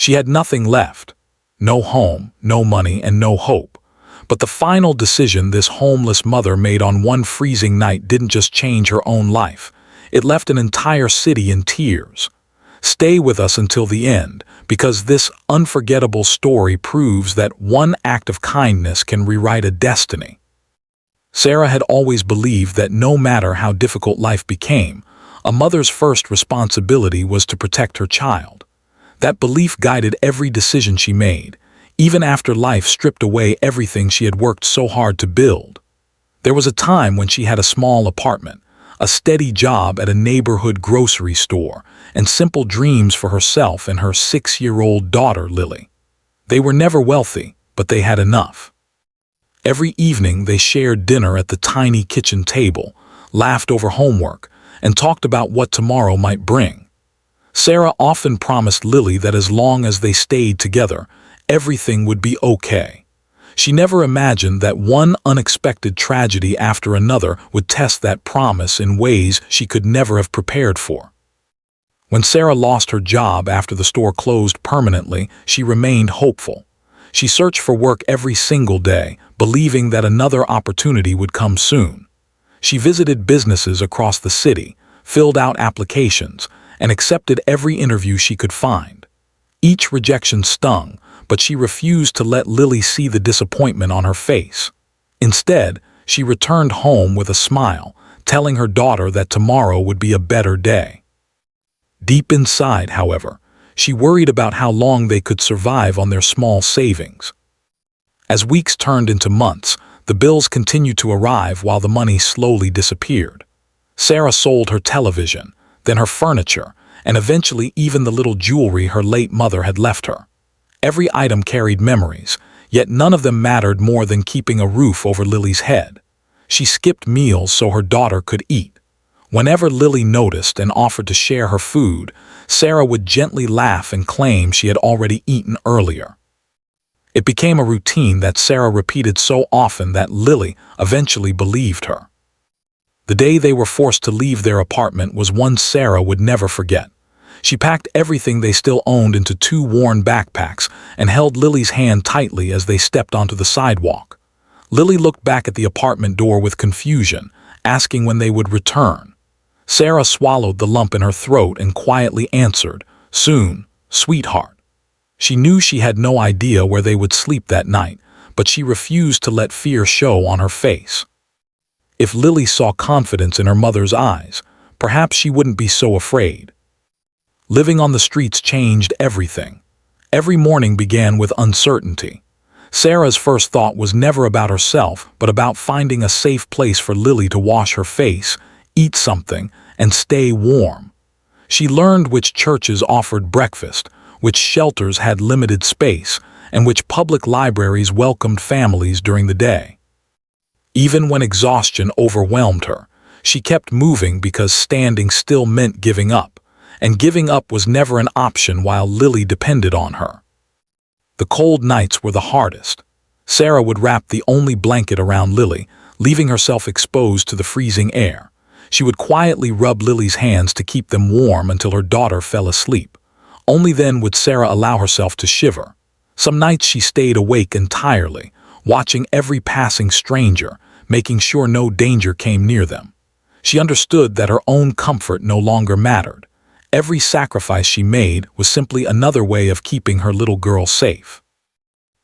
She had nothing left. No home, no money, and no hope. But the final decision this homeless mother made on one freezing night didn't just change her own life. It left an entire city in tears. Stay with us until the end, because this unforgettable story proves that one act of kindness can rewrite a destiny. Sarah had always believed that no matter how difficult life became, a mother's first responsibility was to protect her child. That belief guided every decision she made, even after life stripped away everything she had worked so hard to build. There was a time when she had a small apartment, a steady job at a neighborhood grocery store, and simple dreams for herself and her 6-year-old daughter, Lily. They were never wealthy, but they had enough. Every evening they shared dinner at the tiny kitchen table, laughed over homework, and talked about what tomorrow might bring. Sarah often promised Lily that as long as they stayed together, everything would be okay. She never imagined that one unexpected tragedy after another would test that promise in ways she could never have prepared for. When Sarah lost her job after the store closed permanently, she remained hopeful. She searched for work every single day, believing that another opportunity would come soon. She visited businesses across the city, filled out applications, and accepted every interview she could find. Each rejection stung, but she refused to let Lily see the disappointment on her face. Instead, she returned home with a smile, telling her daughter that tomorrow would be a better day. Deep inside, however, she worried about how long they could survive on their small savings. As weeks turned into months, the bills continued to arrive while the money slowly disappeared. Sarah sold her television, then her furniture, and eventually even the little jewelry her late mother had left her. Every item carried memories, yet none of them mattered more than keeping a roof over Lily's head. She skipped meals so her daughter could eat. Whenever Lily noticed and offered to share her food, Sarah would gently laugh and claim she had already eaten earlier. It became a routine that Sarah repeated so often that Lily eventually believed her. The day they were forced to leave their apartment was one Sarah would never forget. She packed everything they still owned into 2 worn backpacks and held Lily's hand tightly as they stepped onto the sidewalk. Lily looked back at the apartment door with confusion, asking when they would return. Sarah swallowed the lump in her throat and quietly answered, "Soon, sweetheart." She knew she had no idea where they would sleep that night, but she refused to let fear show on her face. If Lily saw confidence in her mother's eyes, perhaps she wouldn't be so afraid. Living on the streets changed everything. Every morning began with uncertainty. Sarah's first thought was never about herself, but about finding a safe place for Lily to wash her face, eat something, and stay warm. She learned which churches offered breakfast, which shelters had limited space, and which public libraries welcomed families during the day. Even when exhaustion overwhelmed her, she kept moving because standing still meant giving up, and giving up was never an option while Lily depended on her. The cold nights were the hardest. Sarah would wrap the only blanket around Lily, leaving herself exposed to the freezing air. She would quietly rub Lily's hands to keep them warm until her daughter fell asleep. Only then would Sarah allow herself to shiver. Some nights she stayed awake entirely, watching every passing stranger, making sure no danger came near them. She understood that her own comfort no longer mattered. Every sacrifice she made was simply another way of keeping her little girl safe.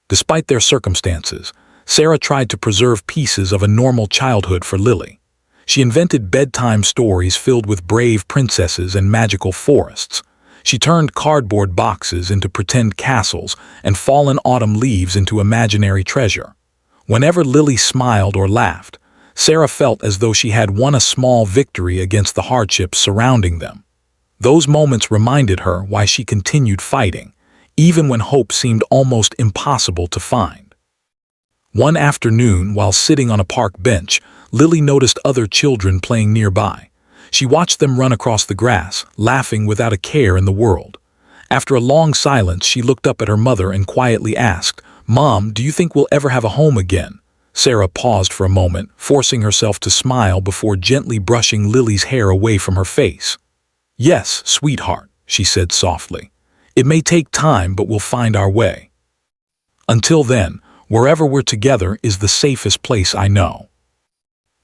Despite their circumstances, Sarah tried to preserve pieces of a normal childhood for Lily. She invented bedtime stories filled with brave princesses and magical forests. She turned cardboard boxes into pretend castles and fallen autumn leaves into imaginary treasure. Whenever Lily smiled or laughed, Sarah felt as though she had won a small victory against the hardships surrounding them. Those moments reminded her why she continued fighting, even when hope seemed almost impossible to find. One afternoon, while sitting on a park bench, Lily noticed other children playing nearby. She watched them run across the grass, laughing without a care in the world. After a long silence, she looked up at her mother and quietly asked, "Mom, do you think we'll ever have a home again?" Sarah paused for a moment, forcing herself to smile before gently brushing Lily's hair away from her face. "Yes, sweetheart," she said softly. It may take time, but we'll find our way. Until then, wherever we're together is the safest place I know."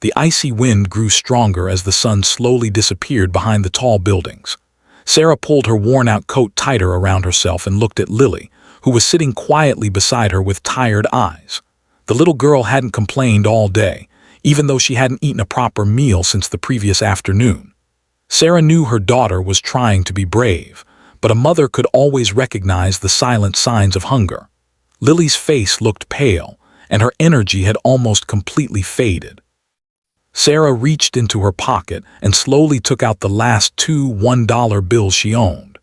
The icy wind grew stronger as the sun slowly disappeared behind the tall buildings. Sarah pulled her worn-out coat tighter around herself and looked at Lily, who was sitting quietly beside her with tired eyes. The little girl hadn't complained all day, even though she hadn't eaten a proper meal since the previous afternoon. Sarah knew her daughter was trying to be brave, but a mother could always recognize the silent signs of hunger. Lily's face looked pale, and her energy had almost completely faded. Sarah reached into her pocket and slowly took out the last 2 $1 bills she owned.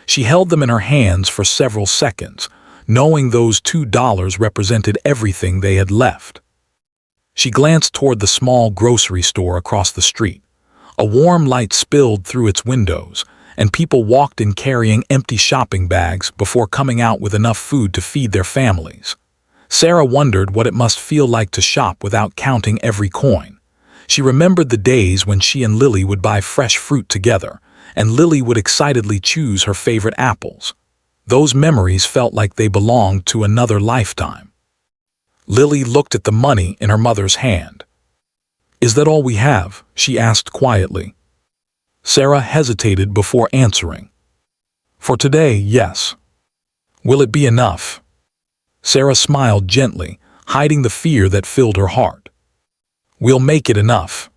She held them in her hands for several seconds, knowing those $2 represented everything they had left. She glanced toward the small grocery store across the street. A warm light spilled through its windows, and people walked in carrying empty shopping bags before coming out with enough food to feed their families. Sarah wondered what it must feel like to shop without counting every coin. She remembered the days when she and Lily would buy fresh fruit together, and Lily would excitedly choose her favorite apples. Those memories felt like they belonged to another lifetime. Lily looked at the money in her mother's hand. "Is that all we have?" she asked quietly. Sarah hesitated before answering. "For today, yes." "Will it be enough?" Sarah smiled gently, hiding the fear that filled her heart. "We'll make it enough."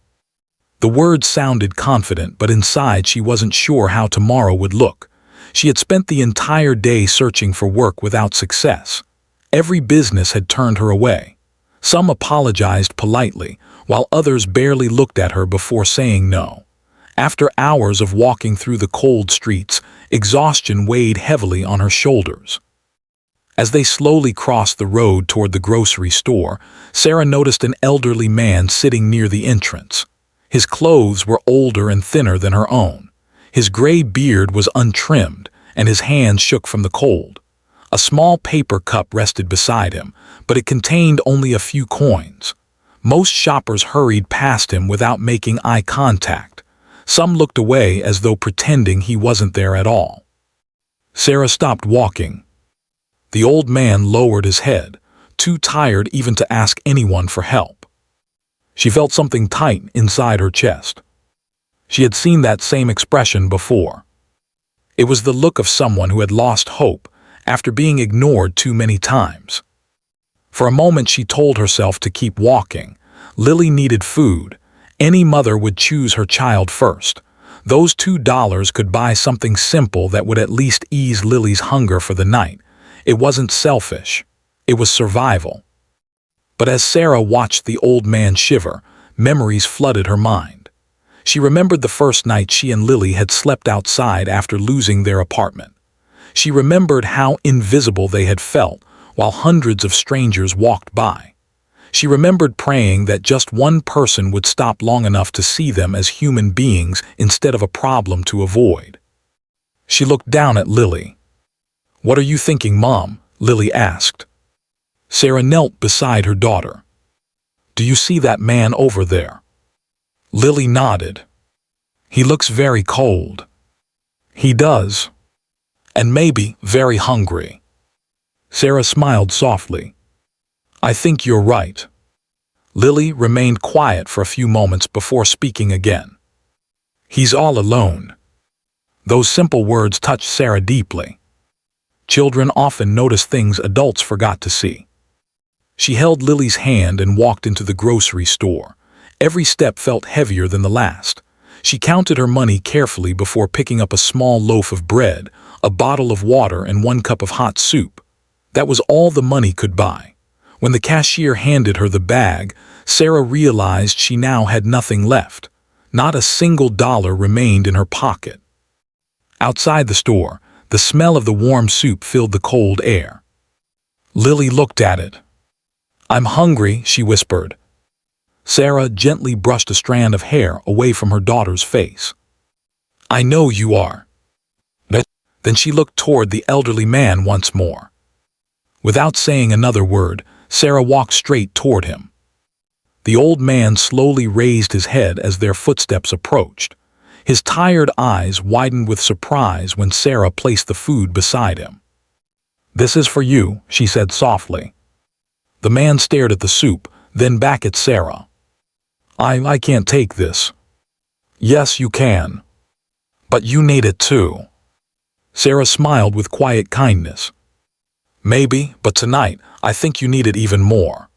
The words sounded confident, but inside she wasn't sure how tomorrow would look. She had spent the entire day searching for work without success. Every business had turned her away. Some apologized politely, while others barely looked at her before saying no. After hours of walking through the cold streets, exhaustion weighed heavily on her shoulders. As they slowly crossed the road toward the grocery store, Sarah noticed an elderly man sitting near the entrance. His clothes were older and thinner than her own. His gray beard was untrimmed, and his hands shook from the cold. A small paper cup rested beside him, but it contained only a few coins. Most shoppers hurried past him without making eye contact. Some looked away as though pretending he wasn't there at all. Sarah stopped walking. The old man lowered his head, too tired even to ask anyone for help. She felt something tight inside her chest. She had seen that same expression before. It was the look of someone who had lost hope after being ignored too many times. For a moment she told herself to keep walking. Lily needed food. Any mother would choose her child first. Those $2 could buy something simple that would at least ease Lily's hunger for the night. It wasn't selfish. It was survival. But as Sarah watched the old man shiver, memories flooded her mind. She remembered the first night she and Lily had slept outside after losing their apartment. She remembered how invisible they had felt while hundreds of strangers walked by. She remembered praying that just one person would stop long enough to see them as human beings instead of a problem to avoid. She looked down at Lily. "What are you thinking, Mom?" Lily asked. Sarah knelt beside her daughter. "Do you see that man over there?" Lily nodded. "He looks very cold." "He does. And maybe very hungry." Sarah smiled softly. "I think you're right." Lily remained quiet for a few moments before speaking again. "He's all alone." Those simple words touched Sarah deeply. Children often notice things adults forgot to see. She held Lily's hand and walked into the grocery store. Every step felt heavier than the last. She counted her money carefully before picking up a small loaf of bread, a bottle of water, and 1 cup of hot soup. That was all the money could buy. When the cashier handed her the bag, Sarah realized she now had nothing left. Not a single dollar remained in her pocket. Outside the store, the smell of the warm soup filled the cold air. Lily looked at it. "I'm hungry," she whispered. Sarah gently brushed a strand of hair away from her daughter's face. "I know you are." Then she looked toward the elderly man once more. Without saying another word, Sarah walked straight toward him. The old man slowly raised his head as their footsteps approached. His tired eyes widened with surprise when Sarah placed the food beside him. "This is for you," she said softly. The man stared at the soup, then back at Sarah. I can't take this." "Yes, you can. But you need it too." Sarah smiled with quiet kindness. "Maybe, but tonight, I think you need it even more."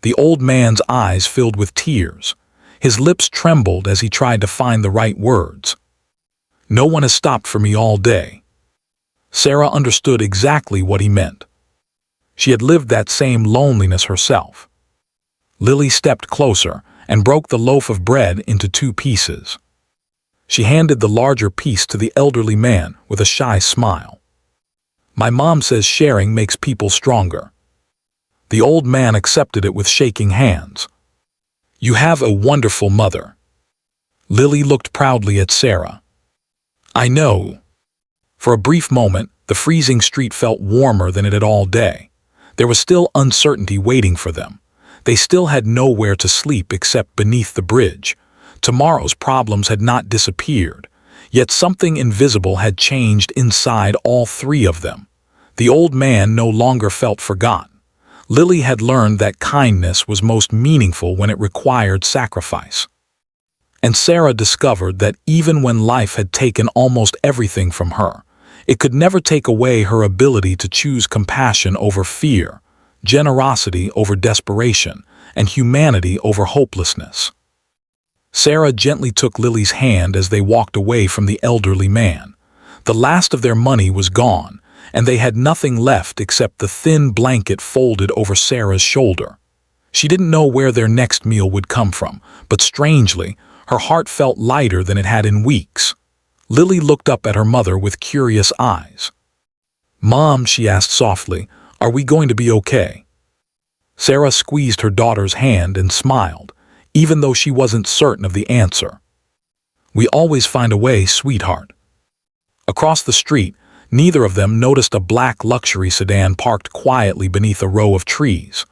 The old man's eyes filled with tears. His lips trembled as he tried to find the right words. "No one has stopped for me all day." Sarah understood exactly what he meant. She had lived that same loneliness herself. Lily stepped closer and broke the loaf of bread into 2 pieces. She handed the larger piece to the elderly man with a shy smile. "My mom says sharing makes people stronger." The old man accepted it with shaking hands. "You have a wonderful mother." Lily looked proudly at Sarah. "I know." For a brief moment, the freezing street felt warmer than it had all day. There was still uncertainty waiting for them. They still had nowhere to sleep except beneath the bridge. Tomorrow's problems had not disappeared, yet something invisible had changed inside all 3 of them. The old man no longer felt forgotten. Lily had learned that kindness was most meaningful when it required sacrifice. And Sarah discovered that even when life had taken almost everything from her, it could never take away her ability to choose compassion over fear, generosity over desperation, and humanity over hopelessness. Sarah gently took Lily's hand as they walked away from the elderly man. The last of their money was gone, and they had nothing left except the thin blanket folded over Sarah's shoulder. She didn't know where their next meal would come from, but strangely, her heart felt lighter than it had in weeks. Lily looked up at her mother with curious eyes. "Mom," she asked softly, "are we going to be okay?" Sarah squeezed her daughter's hand and smiled, even though she wasn't certain of the answer. "We always find a way, sweetheart." Across the street, neither of them noticed a black luxury sedan parked quietly beneath a row of trees.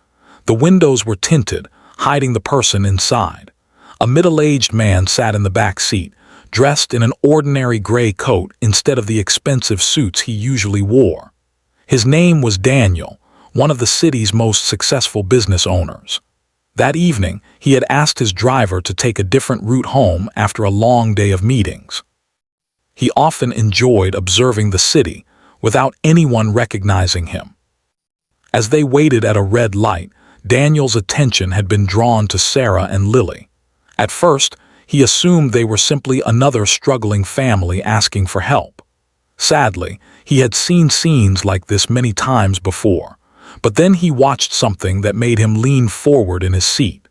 The windows were tinted, hiding the person inside. A middle-aged man sat in the back seat, dressed in an ordinary gray coat instead of the expensive suits he usually wore. His name was Daniel, one of the city's most successful business owners. That evening, he had asked his driver to take a different route home after a long day of meetings. He often enjoyed observing the city without anyone recognizing him. As they waited at a red light, Daniel's attention had been drawn to Sarah and Lily. At first, he assumed they were simply another struggling family asking for help. Sadly, he had seen scenes like this many times before, but then he watched something that made him lean forward in his seat.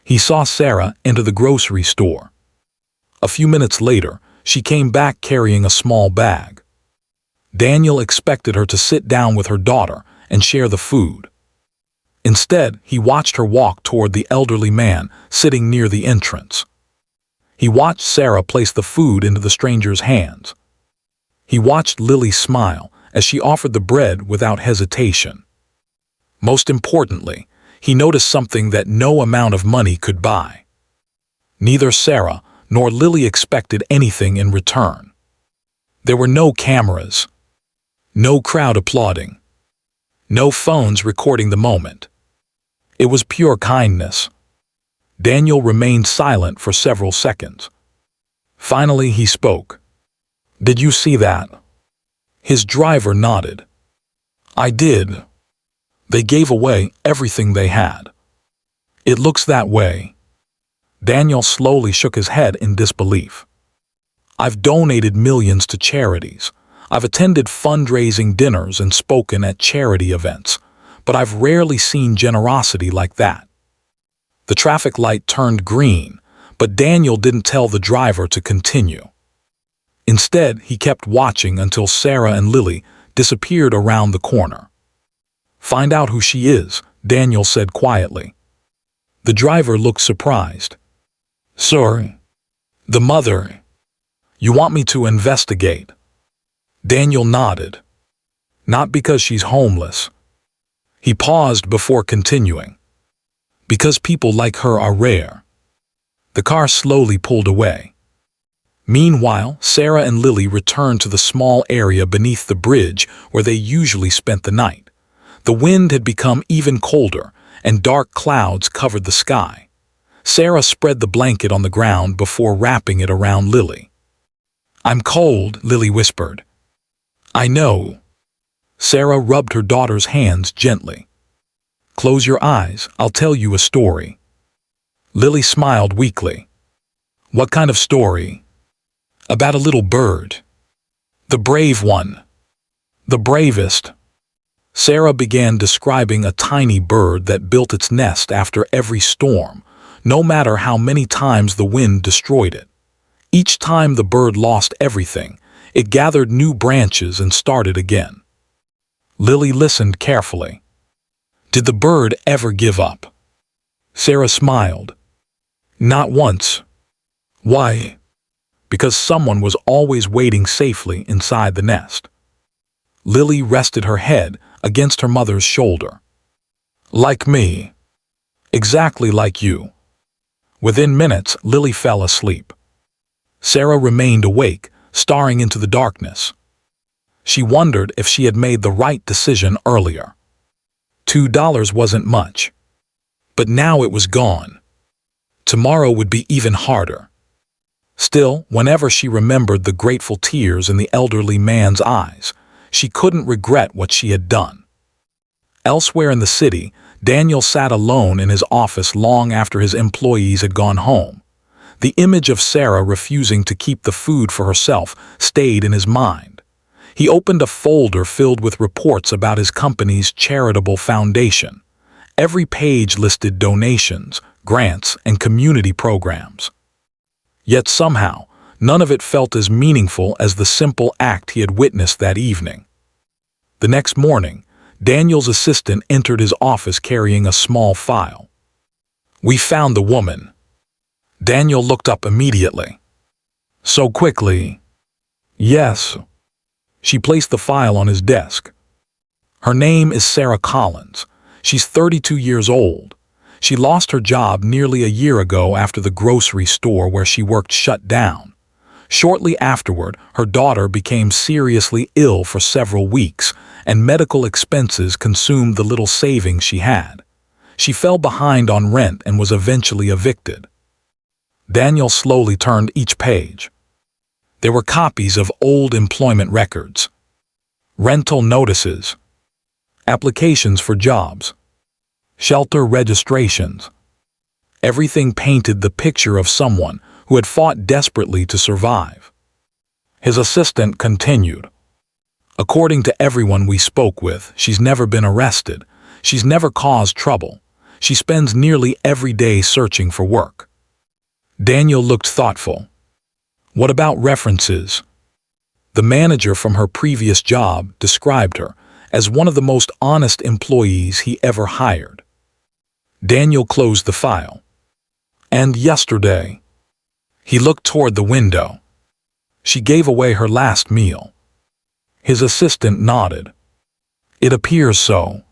He saw Sarah enter the grocery store. A few minutes later, she came back carrying a small bag. Daniel expected her to sit down with her daughter and share the food. Instead, he watched her walk toward the elderly man sitting near the entrance. He watched Sarah place the food into the stranger's hands. He watched Lily smile as she offered the bread without hesitation. Most importantly, he noticed something that no amount of money could buy. Neither Sarah nor Lily expected anything in return. There were no cameras, no crowd applauding, no phones recording the moment. It was pure kindness. Daniel remained silent for several seconds. Finally, he spoke. "Did you see that?" His driver nodded. "I did. They gave away everything they had." "It looks that way." Daniel slowly shook his head in disbelief. "I've donated millions to charities. I've attended fundraising dinners and spoken at charity events, but I've rarely seen generosity like that." The traffic light turned green, but Daniel didn't tell the driver to continue. Instead, he kept watching until Sarah and Lily disappeared around the corner. "Find out who she is," Daniel said quietly. The driver looked surprised. "Sorry. The mother. You want me to investigate?" Daniel nodded. "Not because she's homeless." He paused before continuing. "Because people like her are rare." The car slowly pulled away. Meanwhile, Sarah and Lily returned to the small area beneath the bridge where they usually spent the night. The wind had become even colder, and dark clouds covered the sky. Sarah spread the blanket on the ground before wrapping it around Lily. "I'm cold," Lily whispered. "I know." Sarah rubbed her daughter's hands gently. "Close your eyes, I'll tell you a story." Lily smiled weakly. "What kind of story?" "About a little bird. The brave one. The bravest." Sarah began describing a tiny bird that built its nest after every storm, no matter how many times the wind destroyed it. Each time the bird lost everything, it gathered new branches and started again. Lily listened carefully. "Did the bird ever give up?" Sarah smiled. "Not once." "Why?" "Because someone was always waiting safely inside the nest." Lily rested her head against her mother's shoulder. "Like me." "Exactly like you." Within minutes, Lily fell asleep. Sarah remained awake, staring into the darkness. She wondered if she had made the right decision earlier. $2 wasn't much. But now it was gone. Tomorrow would be even harder. Still, whenever she remembered the grateful tears in the elderly man's eyes, she couldn't regret what she had done. Elsewhere in the city, Daniel sat alone in his office long after his employees had gone home. The image of Sarah refusing to keep the food for herself stayed in his mind. He opened a folder filled with reports about his company's charitable foundation. Every page listed donations, grants, and community programs. Yet somehow, none of it felt as meaningful as the simple act he had witnessed that evening. The next morning, Daniel's assistant entered his office carrying a small file. "We found the woman." Daniel looked up immediately. "So quickly?" "Yes." She placed the file on his desk. "Her name is Sarah Collins. She's 32 years old. She lost her job nearly a year ago after the grocery store where she worked shut down. Shortly afterward, her daughter became seriously ill for several weeks, and medical expenses consumed the little savings she had. She fell behind on rent and was eventually evicted." Daniel slowly turned each page. There were copies of old employment records, rental notices, applications for jobs, shelter registrations. Everything painted the picture of someone who had fought desperately to survive. His assistant continued. "According to everyone we spoke with, she's never been arrested. She's never caused trouble. She spends nearly every day searching for work." Daniel looked thoughtful. "What about references?" The manager from her previous job described her as one of the most honest employees he ever hired. Daniel closed the file. "And yesterday?" He looked toward the window. "She gave away her last meal." His assistant nodded. "It appears so."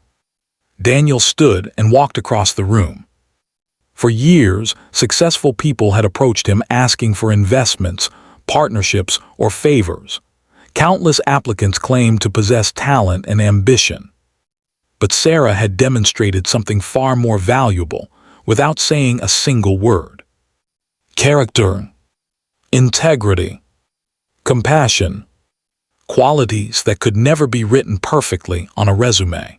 Daniel stood and walked across the room. For years, successful people had approached him asking for investments, partnerships, or favors. Countless applicants claimed to possess talent and ambition. But Sarah had demonstrated something far more valuable without saying a single word. Character, integrity, compassion, qualities that could never be written perfectly on a resume.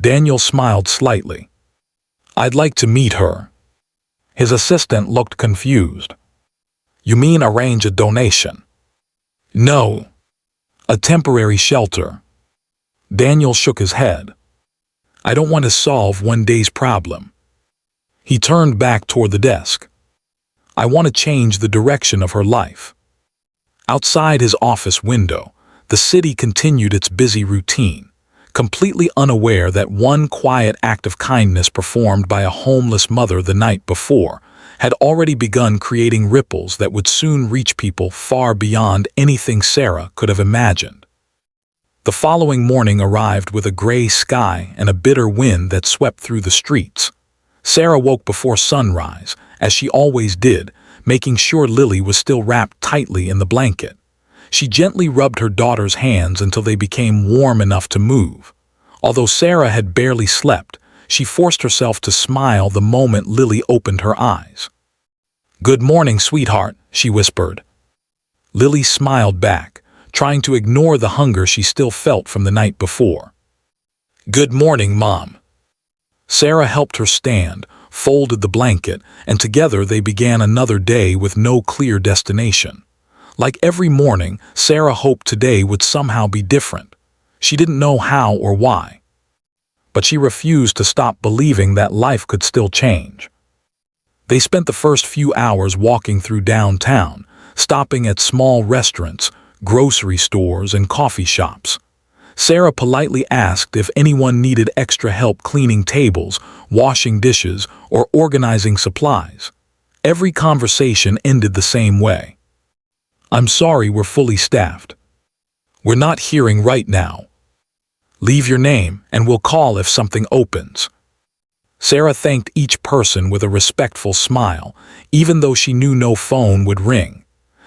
Daniel smiled slightly. "I'd like to meet her." His assistant looked confused. "You mean arrange a donation?" "No. A temporary shelter." Daniel shook his head. "I don't want to solve one day's problem." He turned back toward the desk. "I want to change the direction of her life." Outside his office window, the city continued its busy routine, completely unaware that one quiet act of kindness performed by a homeless mother the night before had already begun creating ripples that would soon reach people far beyond anything Sarah could have imagined. The following morning arrived with a gray sky and a bitter wind that swept through the streets. Sarah woke before sunrise, as she always did, making sure Lily was still wrapped tightly in the blanket. She gently rubbed her daughter's hands until they became warm enough to move. Although Sarah had barely slept, she forced herself to smile the moment Lily opened her eyes. "Good morning, sweetheart," she whispered. Lily smiled back, trying to ignore the hunger she still felt from the night before. "Good morning, Mom." Sarah helped her stand, folded the blanket, and together they began another day with no clear destination. Like every morning, Sarah hoped today would somehow be different. She didn't know how or why. But she refused to stop believing that life could still change. They spent the first few hours walking through downtown, stopping at small restaurants, grocery stores, and coffee shops. Sarah politely asked if anyone needed extra help cleaning tables, washing dishes, or organizing supplies. Every conversation ended the same way. "I'm sorry, we're fully staffed. We're not hearing right now. Leave your name and we'll call if something opens." Sarah thanked each person with a respectful smile, even though she knew no phone would ring.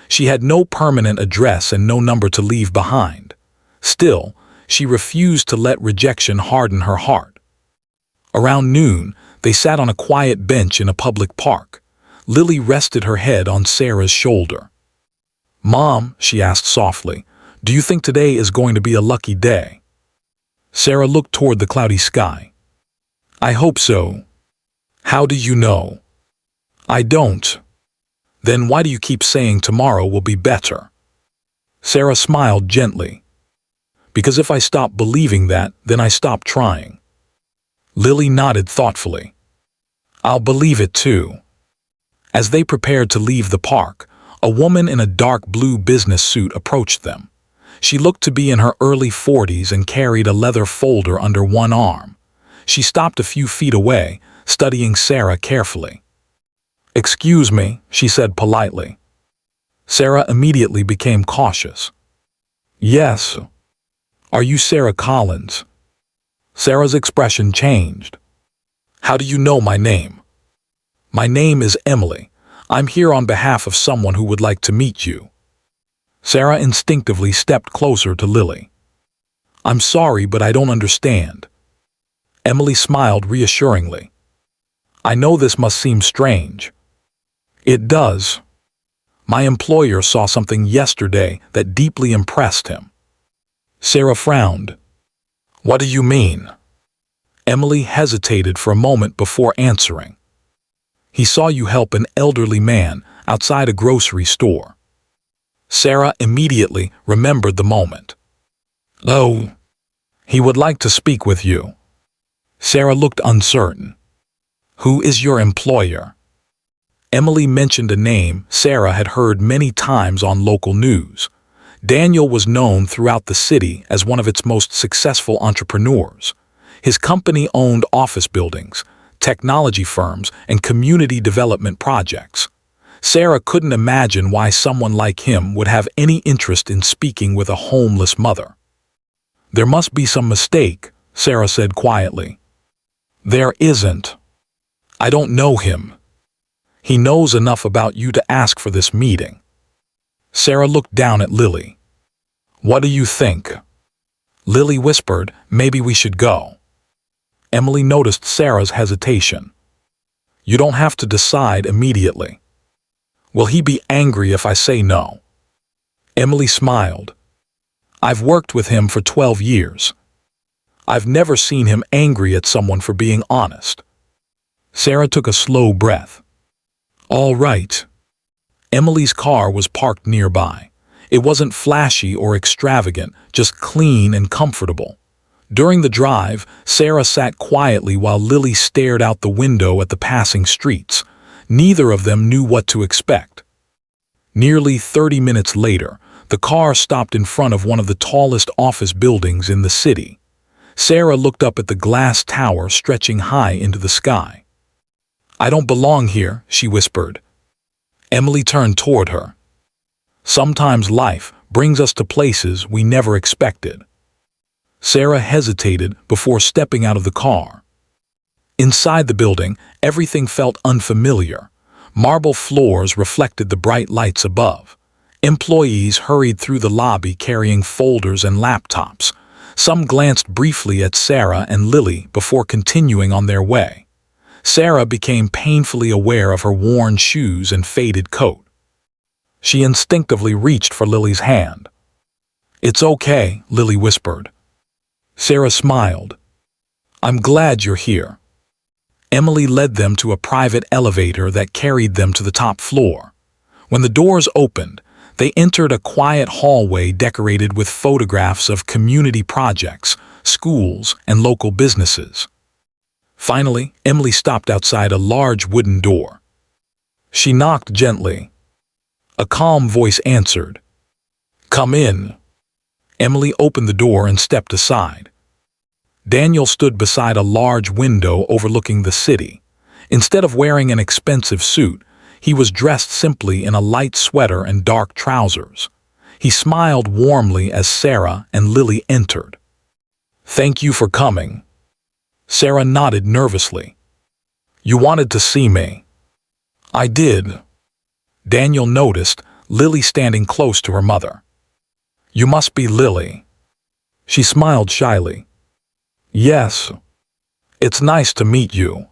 She had no permanent address and no number to leave behind. Still, she refused to let rejection harden her heart. Around noon, they sat on a quiet bench in a public park. Lily rested her head on Sarah's shoulder. "Mom," she asked softly, "do you think today is going to be a lucky day?" Sarah looked toward the cloudy sky. "I hope so." "How do you know?" "I don't." "Then why do you keep saying tomorrow will be better?" Sarah smiled gently. "Because if I stop believing that, then I stop trying." Lily nodded thoughtfully. "I'll believe it too." As they prepared to leave the park, a woman in a dark blue business suit approached them. She looked to be in her early 40s and carried a leather folder under one arm. She stopped a few feet away, studying Sarah carefully. "Excuse me," she said politely. Sarah immediately became cautious. "Yes. Are you Sarah Collins?" Sarah's expression changed. "How do you know my name?" "My name is Emily. I'm here on behalf of someone who would like to meet you." Sarah instinctively stepped closer to Lily. "I'm sorry, but I don't understand." Emily smiled reassuringly. "I know this must seem strange." "It does. My employer saw something yesterday that deeply impressed him." Sarah frowned. "What do you mean?" Emily hesitated for a moment before answering. "He saw you help an elderly man outside a grocery store." Sarah immediately remembered the moment. "Oh, he would like to speak with you." Sarah looked uncertain. "Who is your employer?" Emily mentioned a name Sarah had heard many times on local news. Daniel was known throughout the city as one of its most successful entrepreneurs. His company owned office buildings, technology firms, and community development projects. Sarah couldn't imagine why someone like him would have any interest in speaking with a homeless mother. "There must be some mistake," Sarah said quietly. "There isn't. I don't know him. He knows enough about you to ask for this meeting." Sarah looked down at Lily. "What do you think?" Lily whispered, "Maybe we should go." Emily noticed Sarah's hesitation. "You don't have to decide immediately." "Will he be angry if I say no?" Emily smiled. "I've worked with him for 12 years. I've never seen him angry at someone for being honest." Sarah took a slow breath. "All right." Emily's car was parked nearby. It wasn't flashy or extravagant, just clean and comfortable. During the drive, Sarah sat quietly while Lily stared out the window at the passing streets. Neither of them knew what to expect. Nearly 30 minutes later, the car stopped in front of one of the tallest office buildings in the city. Sarah looked up at the glass tower stretching high into the sky. "I don't belong here," she whispered. Emily turned toward her. "Sometimes life brings us to places we never expected." Sarah hesitated before stepping out of the car. Inside the building, everything felt unfamiliar. Marble floors reflected the bright lights above. Employees hurried through the lobby carrying folders and laptops. Some glanced briefly at Sarah and Lily before continuing on their way. Sarah became painfully aware of her worn shoes and faded coat. She instinctively reached for Lily's hand. "It's okay," Lily whispered. Sarah smiled. "I'm glad you're here." Emily led them to a private elevator that carried them to the top floor. When the doors opened, they entered a quiet hallway decorated with photographs of community projects, schools, and local businesses. Finally, Emily stopped outside a large wooden door. She knocked gently. A calm voice answered. "Come in." Emily opened the door and stepped aside. Daniel stood beside a large window overlooking the city. Instead of wearing an expensive suit, he was dressed simply in a light sweater and dark trousers. He smiled warmly as Sarah and Lily entered. "Thank you for coming." Sarah nodded nervously. "You wanted to see me." "I did." Daniel noticed Lily standing close to her mother. "You must be Lily." She smiled shyly. "Yes. It's nice to meet you."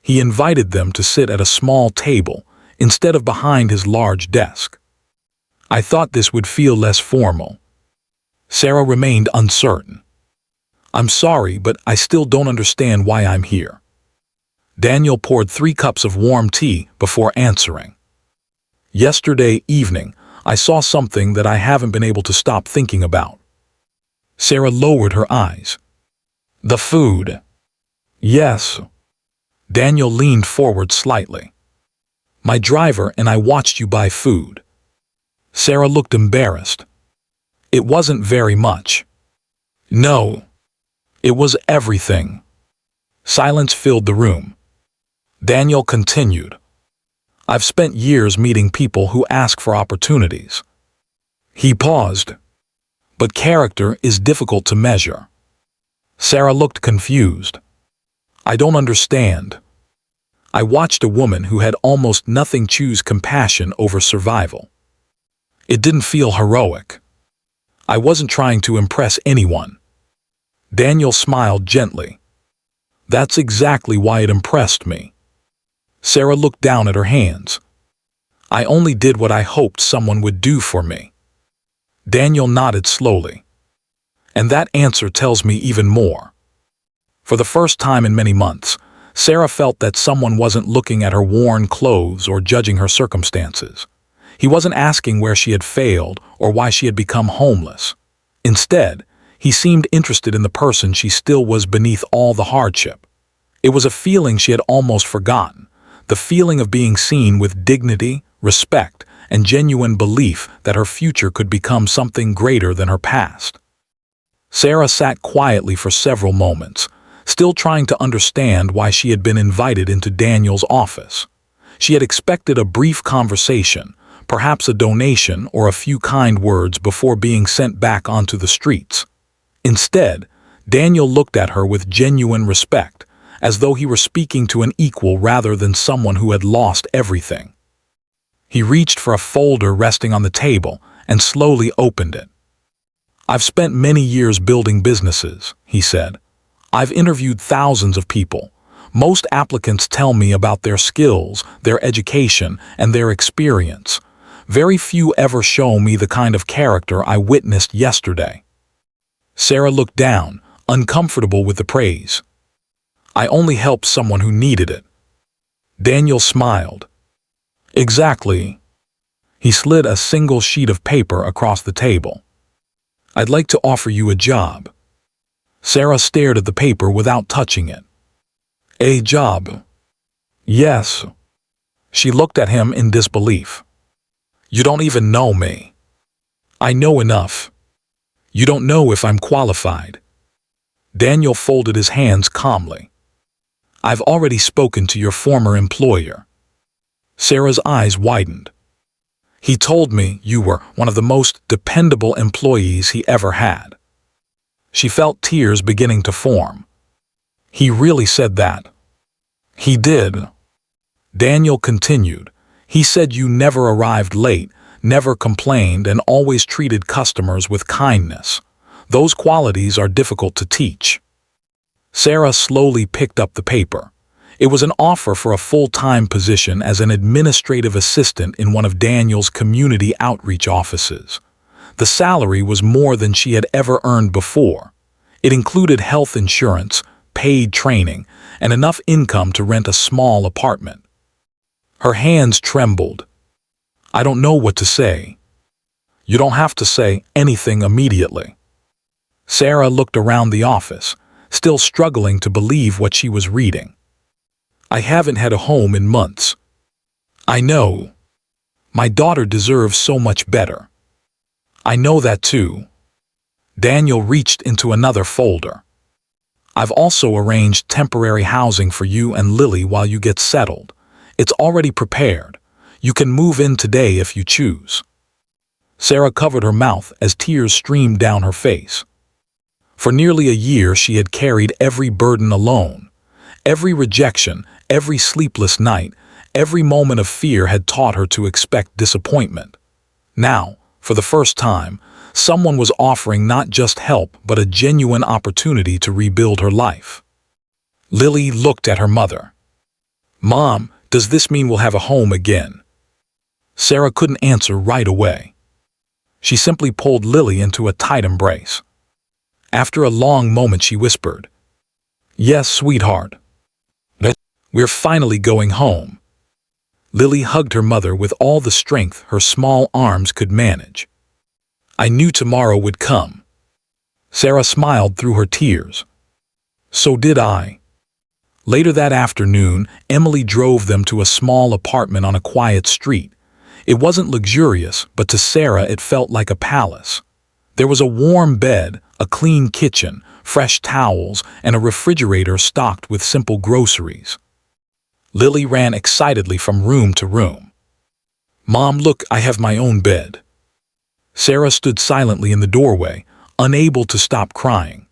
He invited them to sit at a small table instead of behind his large desk. "I thought this would feel less formal." Sarah remained uncertain. "I'm sorry, but I still don't understand why I'm here." Daniel poured 3 cups of warm tea before answering. "Yesterday evening, I saw something that I haven't been able to stop thinking about." Sarah lowered her eyes. "The food." "Yes." Daniel leaned forward slightly. "My driver and I watched you buy food." Sarah looked embarrassed. "It wasn't very much." "No. It was everything." Silence filled the room. Daniel continued. "I've spent years meeting people who ask for opportunities." He paused. "But character is difficult to measure." Sarah looked confused. "I don't understand." "I watched a woman who had almost nothing choose compassion over survival. It didn't feel heroic. I wasn't trying to impress anyone." Daniel smiled gently. "That's exactly why it impressed me." Sarah looked down at her hands. "I only did what I hoped someone would do for me." Daniel nodded slowly. "And that answer tells me even more." For the first time in many months, Sarah felt that someone wasn't looking at her worn clothes or judging her circumstances. He wasn't asking where she had failed or why she had become homeless. Instead, he seemed interested in the person she still was beneath all the hardship. It was a feeling she had almost forgotten, the feeling of being seen with dignity, respect, and genuine belief that her future could become something greater than her past. Sarah sat quietly for several moments, still trying to understand why she had been invited into Daniel's office. She had expected a brief conversation, perhaps a donation or a few kind words before being sent back onto the streets. Instead, Daniel looked at her with genuine respect, as though he were speaking to an equal rather than someone who had lost everything. He reached for a folder resting on the table and slowly opened it. "I've spent many years building businesses," he said. "I've interviewed thousands of people. Most applicants tell me about their skills, their education, and their experience. Very few ever show me the kind of character I witnessed yesterday." Sarah looked down, uncomfortable with the praise. "I only helped someone who needed it." Daniel smiled. "Exactly." He slid a single sheet of paper across the table. "I'd like to offer you a job." Sarah stared at the paper without touching it. "A job?" "Yes." She looked at him in disbelief. "You don't even know me." "I know enough." "You don't know if I'm qualified." Daniel folded his hands calmly. "I've already spoken to your former employer." Sarah's eyes widened. "He told me you were one of the most dependable employees he ever had." She felt tears beginning to form. "He really said that?" "He did." Daniel continued. He said you never arrived late, never complained, and always treated customers with kindness. Those qualities are difficult to teach. Sarah slowly picked up the paper. It was an offer for a full-time position as an administrative assistant in one of Daniel's community outreach offices. The salary was more than she had ever earned before. It included health insurance, paid training, and enough income to rent a small apartment. Her hands trembled. I don't know what to say. You don't have to say anything immediately. Sarah looked around the office, still struggling to believe what she was reading. I haven't had a home in months. I know. My daughter deserves so much better. I know that too. Daniel reached into another folder. I've also arranged temporary housing for you and Lily while you get settled. It's already prepared. You can move in today if you choose. Sarah covered her mouth as tears streamed down her face. For nearly a year she had carried every burden alone. Every rejection, every sleepless night, every moment of fear had taught her to expect disappointment. Now, for the first time, someone was offering not just help but a genuine opportunity to rebuild her life. Lily looked at her mother. Mom, does this mean we'll have a home again? Sarah couldn't answer right away. She simply pulled Lily into a tight embrace. After a long moment she whispered, Yes, sweetheart. We're finally going home. Lily hugged her mother with all the strength her small arms could manage. I knew tomorrow would come. Sarah smiled through her tears. So did I. Later that afternoon, Emily drove them to a small apartment on a quiet street. It wasn't luxurious, but to Sarah it felt like a palace. There was a warm bed, a clean kitchen, fresh towels, and a refrigerator stocked with simple groceries. Lily ran excitedly from room to room. Mom, look, I have my own bed. Sarah stood silently in the doorway, unable to stop crying.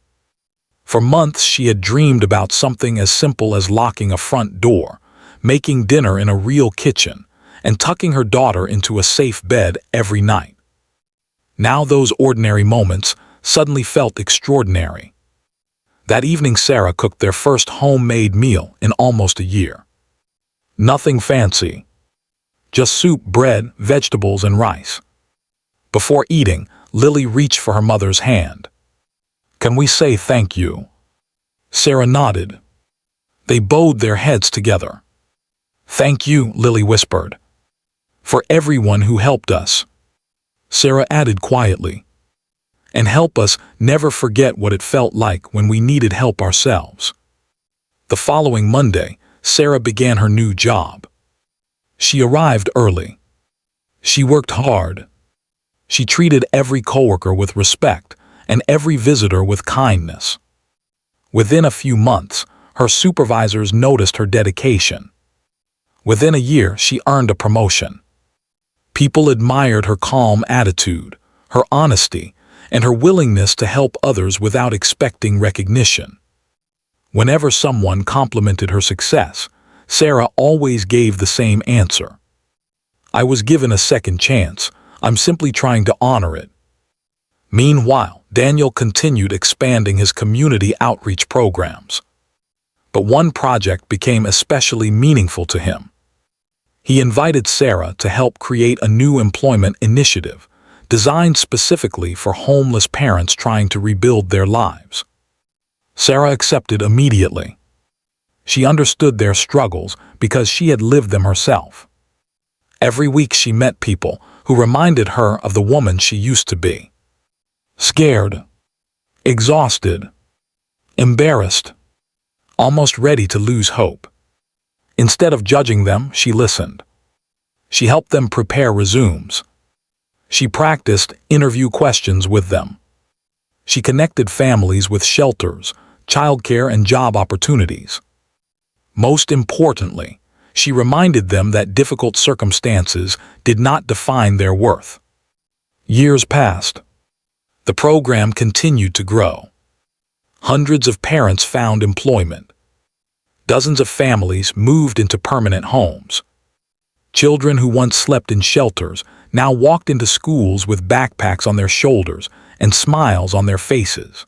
For months she had dreamed about something as simple as locking a front door, making dinner in a real kitchen, and tucking her daughter into a safe bed every night. Now those ordinary moments suddenly felt extraordinary. That evening Sarah cooked their first homemade meal in almost a year. Nothing fancy. Just soup, bread, vegetables, and rice. Before eating, Lily reached for her mother's hand. Can we say thank you? Sarah nodded. They bowed their heads together. Thank you, Lily whispered. For everyone who helped us. Sarah added quietly. And help us never forget what it felt like when we needed help ourselves. The following Monday, Sarah began her new job. She arrived early. She worked hard. She treated every coworker with respect and every visitor with kindness. Within a few months, her supervisors noticed her dedication. Within a year, she earned a promotion. People admired her calm attitude, her honesty, and her willingness to help others without expecting recognition. Whenever someone complimented her success, Sarah always gave the same answer. I was given a second chance. I'm simply trying to honor it. Meanwhile, Daniel continued expanding his community outreach programs. But one project became especially meaningful to him. He invited Sarah to help create a new employment initiative designed specifically for homeless parents trying to rebuild their lives. Sarah accepted immediately. She understood their struggles because she had lived them herself. Every week she met people who reminded her of the woman she used to be. Scared, exhausted, embarrassed, almost ready to lose hope. Instead of judging them, she listened. She helped them prepare resumes. She practiced interview questions with them. She connected families with shelters, childcare, and job opportunities. Most importantly, she reminded them that difficult circumstances did not define their worth. Years passed. The program continued to grow. Hundreds of parents found employment. Dozens of families moved into permanent homes. Children who once slept in shelters now walked into schools with backpacks on their shoulders and smiles on their faces.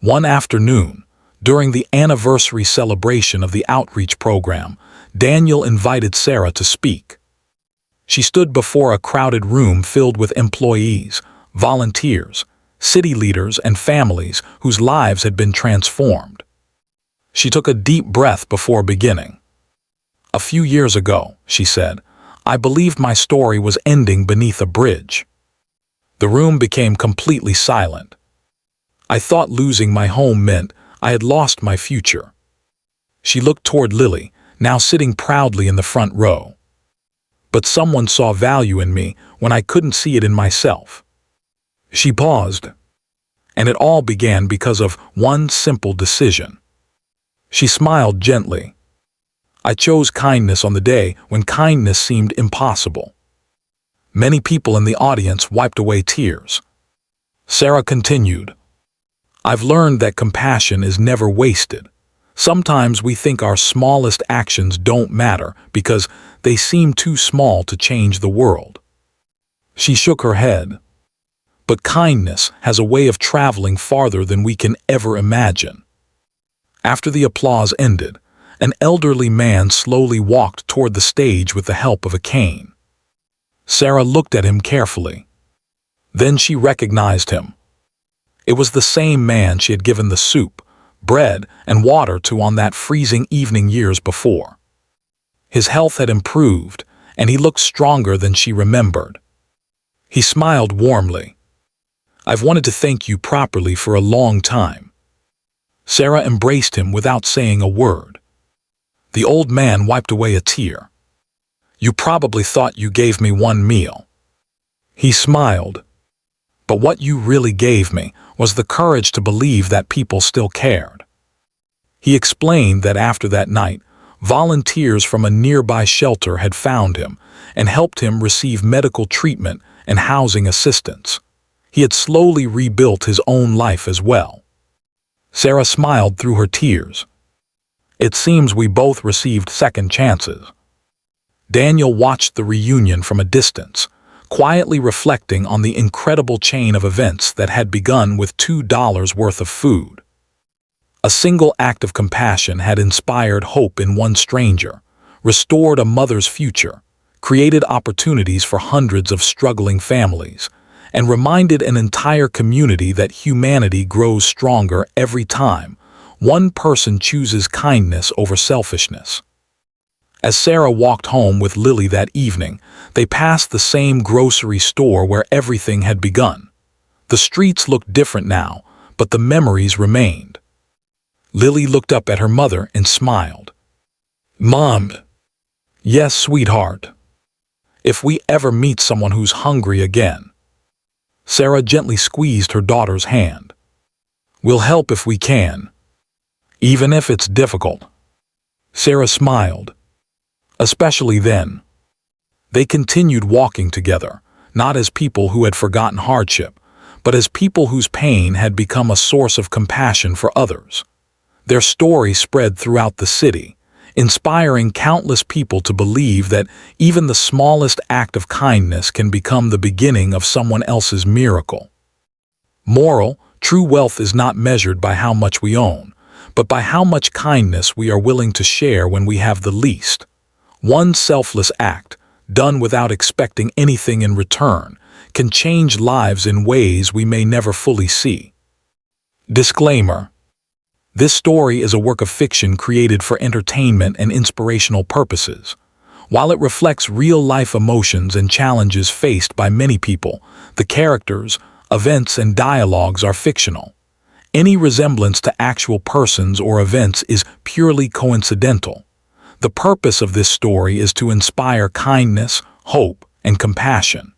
One afternoon, during the anniversary celebration of the outreach program, Daniel invited Sarah to speak. She stood before a crowded room filled with employees, volunteers, city leaders, and families whose lives had been transformed. She took a deep breath before beginning. "A few years ago," she said, "I believed my story was ending beneath a bridge." The room became completely silent. "I thought losing my home meant I had lost my future." She looked toward Lily, now sitting proudly in the front row. "But someone saw value in me when I couldn't see it in myself." She paused, and it all began because of one simple decision. She smiled gently. "I chose kindness on the day when kindness seemed impossible." Many people in the audience wiped away tears. Sarah continued, "I've learned that compassion is never wasted. Sometimes we think our smallest actions don't matter because they seem too small to change the world." She shook her head. "But kindness has a way of traveling farther than we can ever imagine." After the applause ended, an elderly man slowly walked toward the stage with the help of a cane. Sarah looked at him carefully. Then she recognized him. It was the same man she had given the soup, bread, and water to on that freezing evening years before. His health had improved, and he looked stronger than she remembered. He smiled warmly. "I've wanted to thank you properly for a long time." Sarah embraced him without saying a word. The old man wiped away a tear. "You probably thought you gave me one meal." He smiled. "But what you really gave me was the courage to believe that people still cared." He explained that after that night, volunteers from a nearby shelter had found him and helped him receive medical treatment and housing assistance. He had slowly rebuilt his own life as well. Sarah smiled through her tears. "It seems we both received second chances." Daniel watched the reunion from a distance, quietly reflecting on the incredible chain of events that had begun with $2 worth of food. A single act of compassion had inspired hope in one stranger, restored a mother's future, created opportunities for hundreds of struggling families, and reminded an entire community that humanity grows stronger every time one person chooses kindness over selfishness. As Sarah walked home with Lily that evening, they passed the same grocery store where everything had begun. The streets looked different now, but the memories remained. Lily looked up at her mother and smiled. "Mom." "Yes, sweetheart. If we ever meet someone who's hungry again." Sarah gently squeezed her daughter's hand. "We'll help if we can, even if it's difficult." Sarah smiled. "Especially then." They continued walking together, not as people who had forgotten hardship, but as people whose pain had become a source of compassion for others. Their story spread throughout the city, inspiring countless people to believe that even the smallest act of kindness can become the beginning of someone else's miracle. Moral: true wealth is not measured by how much we own, but by how much kindness we are willing to share when we have the least. One selfless act, done without expecting anything in return, can change lives in ways we may never fully see. Disclaimer: this story is a work of fiction created for entertainment and inspirational purposes. While it reflects real-life emotions and challenges faced by many people, the characters, events, and dialogues are fictional. Any resemblance to actual persons or events is purely coincidental. The purpose of this story is to inspire kindness, hope, and compassion.